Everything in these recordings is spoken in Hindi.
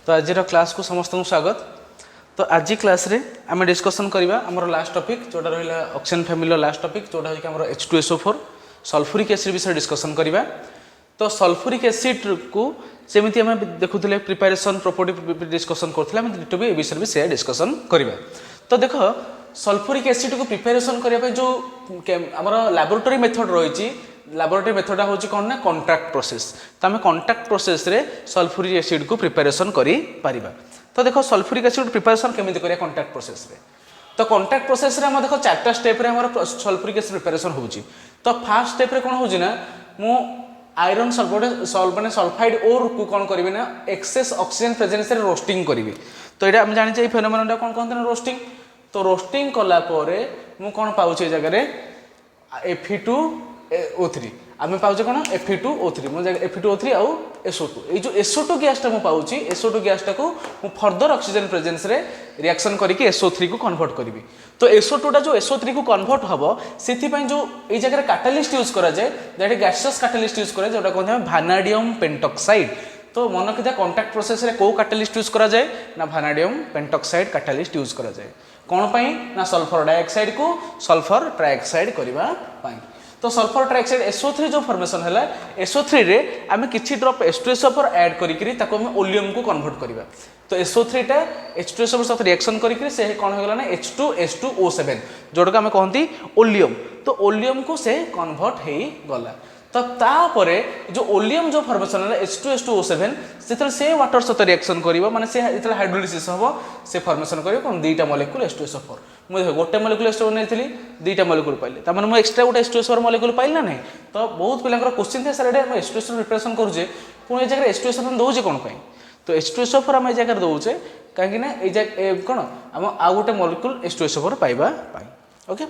तो आज क्लास को समस्त को स्वागत। तो आज क्लास रे आम डिस्कसन करवा आमर लास्ट टॉपिक जोटा रहा ऑक्सीजन फैमिली लास्ट टॉपिक जोटा है H2SO4 सल्फ्यूरिक एसिड विषय डिस्कसन करवा। तो सल्फ्यूरिक एसिड को सेमती आम देखुले प्रिपेरेसन प्रॉपर्टी डिस्कसन करते भी विषय भी से डिस्कसन करवा। तो देख सल्फ्यूरिक एसिड को प्रिपेरेसन करने जो आम लैबोरेटरी मेथड रही लैबोरेटरी मेथड हूँ कौन ना कॉन्ट्रैक्ट प्रोसेस। तो आम कॉन्ट्रैक्ट प्रोसेस रे सल्फ्यूरिक एसिड को प्रिपेरेसन करि परिबा। तो देखो सल्फ्यूरिक एसिड प्रिपेरेसन केमिति करिया कॉन्ट्रैक्ट प्रोसेस रे। तो कॉन्ट्रैक्ट प्रोसेस रे हम देखो चारटा स्टेप रे हमर सल्फ्यूरिक एसिड प्रिपेरेसन होउची। तो फर्स्ट स्टेप रे कोन होउची ना मु आयरन सल्फेट माने सल्फाइड ओर को कोन करिवे ना एक्सेस ऑक्सीजन प्रेजेंस रे रोस्टिंग करिवे। तो एटा हम जानि जे फेनोमेनन कोन कहते ना रोस्टिंग। तो रोस्टिंग कला परे मु कोन पाउची जगह रे Fe2O3 आम पाचे कौन Fe2O3 Fe2O3 आउ SO2 ये जो SO2 गैसटा मुझे पाऊँगी SO2 गैसटा को फर्दर ऑक्सीजन प्रेजेंस रे रिएक्शन करके SO3 को कन्वर्ट करी। तो SO2 टा जो SO3 को कन्वर्ट हम से जो ये जगह कैटालिस्ट यूज करा जाए दैट गैसियस कैटालिस्ट यूज करा जोटा कहते हैं भानाडियम पेंटॉक्साइड। तो मन रखिथा कॉन्टैक्ट प्रोसेस रे को कैटालिस्ट यूज करा जाए ना भानाडियम पेंटॉक्साइड कैटालिस्ट यूज करा जाए। कौन पाई ना सल्फर डाइऑक्साइड को सल्फर ट्राइऑक्साइड करबा पाई। तो सल्फर ट्राइऑक्साइड SO3 जो फॉर्मेशन है SO3 रे आम किछि ड्रॉप H2SO4 ऐड करिकरी ताको हम ओलियम को कन्वर्ट करबा। तो SO3 टा H2SO4 साथ रिएक्शन करिकरी से कोन हो गेला ना H2S2O7 जोडका हम कहंती ओलियम। तो ओलियम को से कन्वर्ट हेई गला। तो तापरे जो ओलियम जो फॉर्मेशन है H2S2O7 से वाटर सहित रिएक्शन करिवो माने से इतला हाइड्रोलिसिस हबो से फॉर्मेशन करिवो कोन दुईटा मॉलिक्यूल H2SO4 मु देखो गोटे मॉलिक्यूल H2SO4 नेथिली दुईटा मॉलिक्यूल पाइले त माने मु एक्स्ट्रा गोटे H2SO4 मॉलिक्यूल पाइल ना नहीं। तो बहुत पिलांकर क्वेश्चन थे सर एडे हम H2SO4 प्रिपरेशन करूजे पुणी ए जगह H2SO4 दोजे कोन पई। तो H2SO4 हम ए जगह दोजे काहे ना ए जगह कोन हम आ गोटे मॉलिक्यूल H2SO4 पाइबा पाई। ओके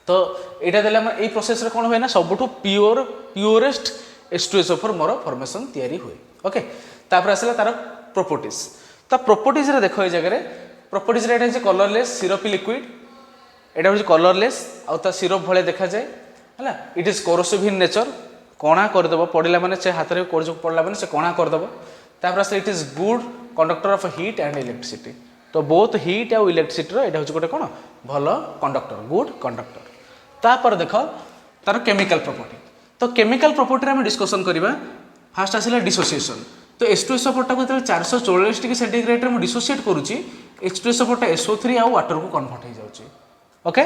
तो यहाँ देले हम ए प्रोसेस रे कोन होय ना सबुठु प्योरेस्ट H2SO4 मोर फॉर्मेशन तैयारी हुए। ओके तापर आसला तार प्रॉपर्टीज। तो प्रॉपर्टीज रे देखो ए जगह रे प्रॉपर्टीज रे एटा कलरलेस सिरपी लिक्विड एटा हो कलरलेस आ ता सिरप भले देखा जाए हला। It is corrosive in nature कणा कर देबो पड़िला माने से हाथ रे कोरजो पड़ला माने से कणा कर देबो। तापर आसला it is good conductor of heat and electricity. तो बोथ हीट आ इलेक्ट्रिसिटी रो एटा हो गोटे कोन भलो कंडक्टर गुड कंडक्टर। तापर देख तार केमिकल प्रॉपर्टी। तो केमिकल प्रॉपर्टी आम डिस्कसन करवा। फास्ट आसला डिसोसिएशन। तो H2SO4 टाको 444 डिग्री सेंटीग्रेड रे डिसोसिएट करूची H2SO4 टा SO3 आ वाटर को कन्वर्ट हो जाउची। ओके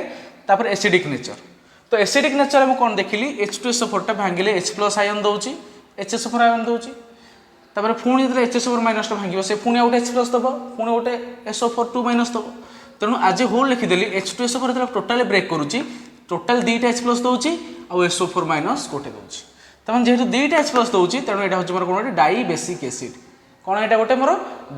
तापर एसिडिक नेचर। तो एसिडिक नेचर हम कोन देखिली H2SO4 टा भांगिले H+ आयन दउची HSO4 आयन दउची। तापर पुणी जतले HSO4 माइनस टा भांगियो से पुणी गोटे H+ दबो पुणी गोटे SO4 2 माइनस दबो। तेणु आज होल लिखिदेली H2SO4 जतले टोटली ब्रेक करूची टोटाल दुईटा H+ दउची आ SO4 माइनस गोटे दउची। तमाम जेहेतु दुईटा H+ दउची तेणु एटा होची मोर कोन डाई बेसिक एसिड। कोन एटा गोटे मोर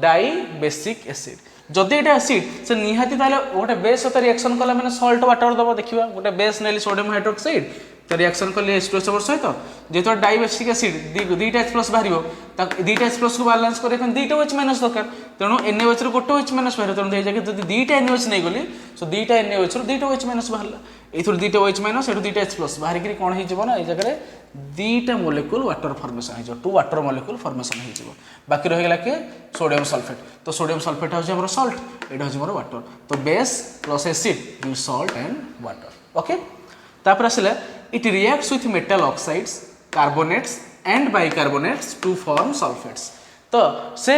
डाई बेसिक एसिड। जदि एटा एसिड से निहाती ताले गोटे बेस सहित रिएक्शन कला माने सॉल्ट वाटर दबो देखिबा गोटे बेस नेली सोडियम हाइड्रोक्साइड तो रिएक्शन कले H2SO4 सहित जेहेतु डाई बेसिक एसिड दुईटा H+ बाहरिबो ता दुईटा H+ को बैलेंस करे पन दुईटा OH माइनस दरकार। तेणु NaOH रो गोटे OH माइनस बाहर तेणु ए जगह जदि दुईटा NaOH नै गली सो दुईटा NaOH रो दुईटा OH माइनस बाहरला एथुर दुईटा OH माइनस एथुर दुईटा H+ बाहर करी कोन हे जिवो ना ए जगह रे दुईटा मॉलिक्यूल वाटर फॉर्मेशन हे जो टू वाटर मॉलिक्यूल फॉर्मेशन हे जिवो। बाकी रह गेला के सोडियम सल्फेट। तो सोडियम सल्फेट हो हमर सॉल्ट एटा हो हमर वाटर। तो base plus acid give salt and water. Okay तापर आसला it reacts with metal oxides carbonates and bicarbonates to form sulfates। तो से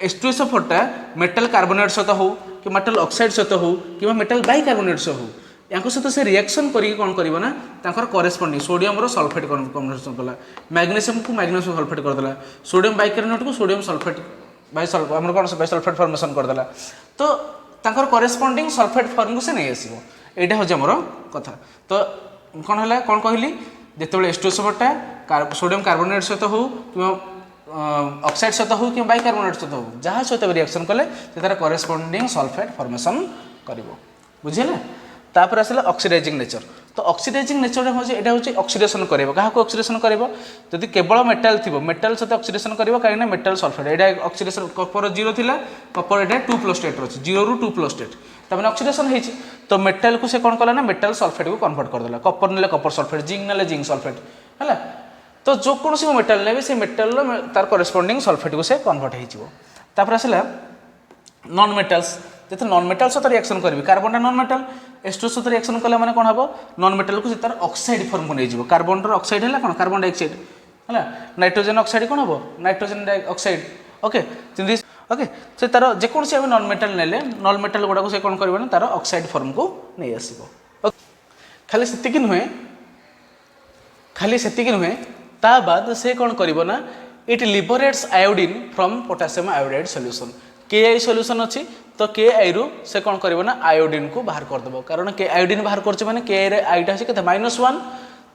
H2SO4 टा मेटल कार्बोनेट सहित हो कि मेटल ऑक्साइड सहित हो कि मेटल बाइकार्बोनेट सहित हो या सहित से रिएक्शन करी कोन करिवो ना तांकर करेस्पोंडिंग सोडियम रो सल्फेट कन्वर्जन कला मैग्नीशियम को मैग्नीशियम सल्फेट कर देला सोडियम बाइकार्बोनेट को सोडियम सल्फेट हमर कोन बाइ सल्फेट फॉर्मेशन कर देला। तो तांकर करेस्पोंडिंग सल्फेट फॉर्म को से नै आसीबो एटा हो हमर कथा। तो कौन है कौन कहली जिते H2SO4 टा सोडियम कार्बोनेट सहित हो कि ऑक्साइड सहित हो कि बाइकार्बोनेट सहित हो जहाँ सहित रिएक्शन कले तार करेस्पोंडिंग सल्फेट फॉर्मेशन करिवो बुझिले। तापर आसला ऑक्सीडाइजिंग नेचर। तो ऑक्सीडाइजिंग नेचर होची एटा होची ऑक्सीडेशन करिवो कहा को ऑक्सीडेशन करिवो जदि केवल मेटल थिबो मेटल सहित ऑक्सीडेशन करिवो काहे ना मेटल सल्फेट एटा ऑक्सीडेशन कपर 0 थिला कपर एटा 2+ स्टेट रछि 0 रु 2+ स्टेट तब ऑक्सीडेशन होती। तो मेटल को से कौन कला ना मेटल सल्फेट को कन्वर्ट कर देला कपर नेले कपर सल्फेट जिंक नेले जिंक सल्फेट है। तो जो कौन मेटल ने से मेटल तार करेस्पोंडिंग सल्फेट को से कन्वर्ट हो तापर आसला नॉन मेटाल्स जब नॉन मेटाल सहित रिएक्शन करी कार्बनटा नॉन मेटाल H2 सहित रिएक्शन कला माने कौन हम नॉन मेटाल को तार ऑक्साइड फॉर्म को नहीं जीव कार्बन ऑक्साइड है कौन कार्बन डाइऑक्साइड है नाइट्रोजन ऑक्साइड कौन हम नाइट्रोजन डाइऑक्साइड ओके ओके से तार जेकोसी आम नॉन मेटाल नेले नॉन मेटाल गुड़ाक से कौन कर तार ऑक्साइड फॉर्म को नहीं आसो खाली से नुहे ता बाद से कौन करना it liberates iodine from potassium iodide solution KI solution अच्छी तो KI रु से कौन करना आयोडीन को बाहर करदेव कारण के आयोडीन बाहर कर KI रे आईटा अच्छे के -1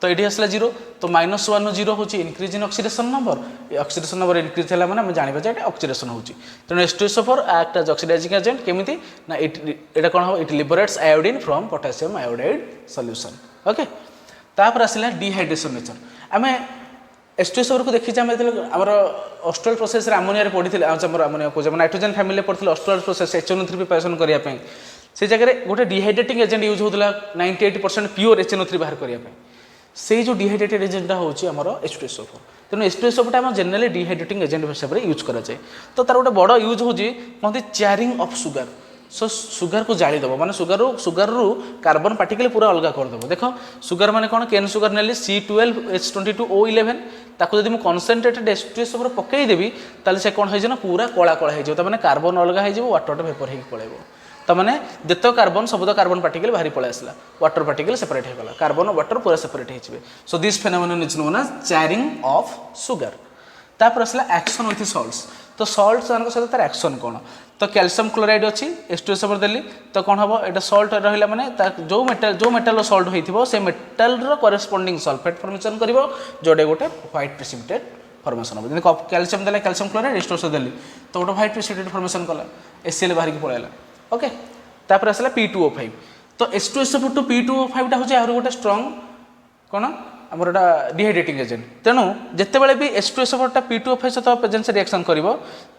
तो ये आसला 0 तो -1 0 हूँ increase in oxidation number oxidation number increase है मैंने जाना ऑक्सीडेशन होती तेणु H2SO4 act as oxidising agent केमी ना इटा कौन हम it liberates iodine from potassium iodide solution okay तापर आसला डिहाइड्रेशन नेचर आम H2SO4 को देखी आम ऑस्ट्रल प्रोसेस आमोनिया पढ़ी आमोनिया को नाइट्रोजन फैमिली पढ़ी ऑस्ट्रल प्रोसेस HNO3 प्रिपरेशन करने से जगह गोटे डिहाइड्रेटिंग एजेंट यूज होता 98% प्योर HNO3 बाहर करने से जो डिहाइड्रेटेड एजेंटा हूँ H2SO4 तेणु H2SO4 आम जेनराली डिहाइड्रेटिंग एजेंट हिसाब से यूज कराए तो तार गोटे बड़ यूज हूँ कहते charring of sugar so sugar को जालीदेव माने सुगर रु कार्बन पार्टिकल पूरा अलग करदेव देख सुगर माने कौन केन सुगर नेली C12H22O11 ताको जब मुझे कनसेंट्रेटेड H2SO4 पकईदेवी ताले से कौन हो पूरा कला कला हो मैंने कार्बन अलग हो वाटर वेपर हो पड़ेगा तो मैंने जित कार्बन सब तो कार्बन पार्टिकल बाहरी पड़े आसला वाटर पार्टिकल सेपरेट होगा कार्बन वाटर पूरा सेपरेट हो so this phenomenon is known as charring of sugar तापर आसला एक्शन विथ सॉल्ट्स तो सॉल्ट सहित तार एक्शन कौन तो कैल्शियम क्लोराइड अच्छी H2SO4 देली तो कौन हम यहाँ सल्ट रहा मैंने जो मेटाल सल्ट होती से मेटाल करेस्पोंडिंग सल्फेट फॉर्मेशन कर जोटे गोटे व्हाइट प्रेसिपिटेट फॉर्मेशन हम जैसे कैल्शियम देला कैल्शियम क्लोराइड H2SO देली तो गोटे व्हाइट प्रेसिपिटेट फॉर्मेशन कला HCl बाहर की पड़ेगा ओके तापर आसला P2O5 तो H2SO4 टू P2O5 टा हूँ आहरी गोटे स्ट्रंग कौन आमर डिहाइड्रेटिंग एजेंट तेणु जितेबाला भी H2SO4 टा P2O5 सहित प्रेजेंस रिएक्शन कर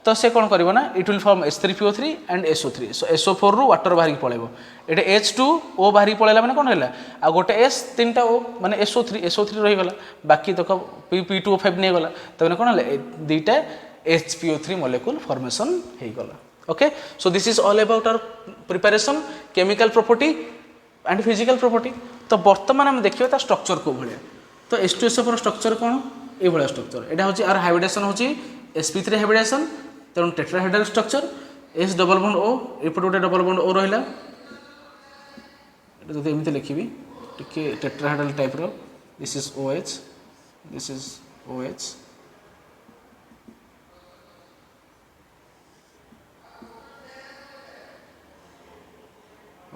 तो से कौन करना it will form H3PO3 and SO3 so SO4 रु वाटर बाहर पड़ेगा ये H2O बाहर पड़ेगा मैंने कौन है आ गोटे S 3टा O माने SO3 रहीगला बाकी तक P2O5 नहीं गला तो मैंने कौन है दुईटा HPO3 मॉलिक्यूल फॉर्मेशन होगला okay so this is all about our preparation chemical property and physical property तो बर्तमान आम देखिए स्ट्रक्चर को भाया तो H2SO4 स्ट्रक्चर कौन ये भाया स्ट्रक्चर यहाँ हूँ आर हाइब्रिडेशन हूँ sp3 हाइब्रिडेशन तेणु tetrahedral structure S double bond O एपटे गोटे डबल बॉन्ड O रहा जो एमती लिखी टी टेट्राहेड्रल टाइप रो this is OH this is OH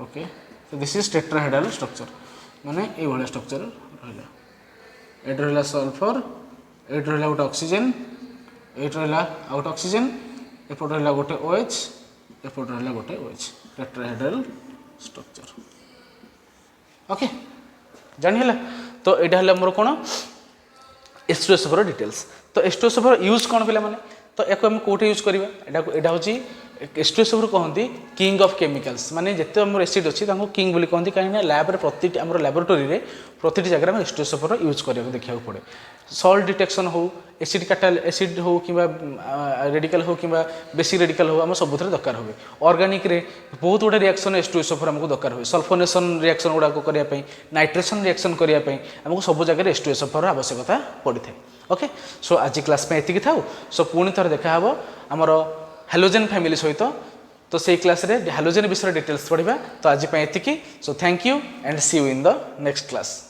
okay तो दिस इज टेट्राहेड्रल स्ट्रक्चर माने ये भाया स्ट्रक्चर रहा ये रहा सल्फर ये रहा गोटे ऑक्सीजन ये रहा गोटे ऑक्सीजन एपट रहा गोटे OH एपट रहा गोटे OH टेट्राहेड्रल स्ट्रक्चर ओके जानी तो यहाँ मोर कौन H2SO4 डिटेल्स तो H2SO4 यूज कौन पे मैंने तो या आम कौटे यूज करवा यहाँ हूँ H2SO4 कहती किंग ऑफ केमिकल्स माने जिते आम एसिड अच्छी किंग बोली कहती कहीं लैब प्रति आम लैबोरेटरी में प्रति जगह में H2SO4 यूज करने देखा पड़े सल्ट डिटेक्शन हो एसिड काटाल एसिड हो कि रेडिकल हो कि बेसिक रेडिकल हो आम सब दरकार हुए ऑर्गेनिक रे बहुत गुटे रिएक्शन H2SO4 आमको दरकार हुए सल्फोनेशन रिएक्शन गुड़ाक करने नाइट्रेशन रिएक्शन करने आमको सब जगह H2SO4 आवश्यकता पड़ी था ओके सो आज क्लास में एति था सो पुणी थर देखा आमर हेलोजेन फैमिली सहित तो से क्लास रे हेलोजेन विषय डिटेल्स पढ़ा तो आज एति so thank you and see you in the next class.